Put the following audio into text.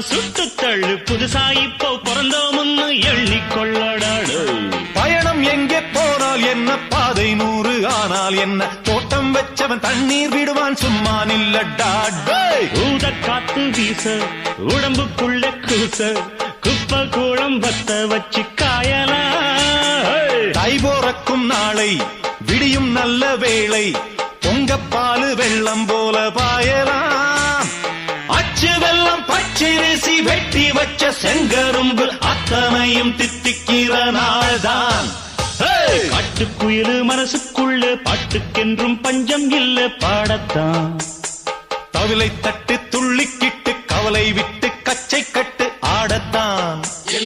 சுட்டு தள்ளு புதுசா இப்போ பிறந்தோம்னு எண்ணிக்கொள்ளடாடு. பயணம் எங்கே போனால் என்ன, பாதை 100 ஆனால் என்ன, தோட்டம் வச்சவன் தண்ணீர் விடுவான் சும்மா நில்லடா. ஊத காத்து வீச உடம்புக்குள்ள கூச குப்பை கூளம் வத்த வச்சு காயலா. தை போறக்கும் நாளை விடியும் நல்ல வேளை, பொங்கப்பாலு வெள்ளம் போல பாயலாம். அச்சு வெள்ளம் பச்சரிசி வெட்டி வச்ச செங்கரும்பு அத்தனையும் தித்திக்கிற நாள்தான். காட்டுக்குயிலு மனசுக்குள்ள பாட்டுக்கென்றும் பஞ்சம் இல்ல பாடத்தான். தவிலை தட்டு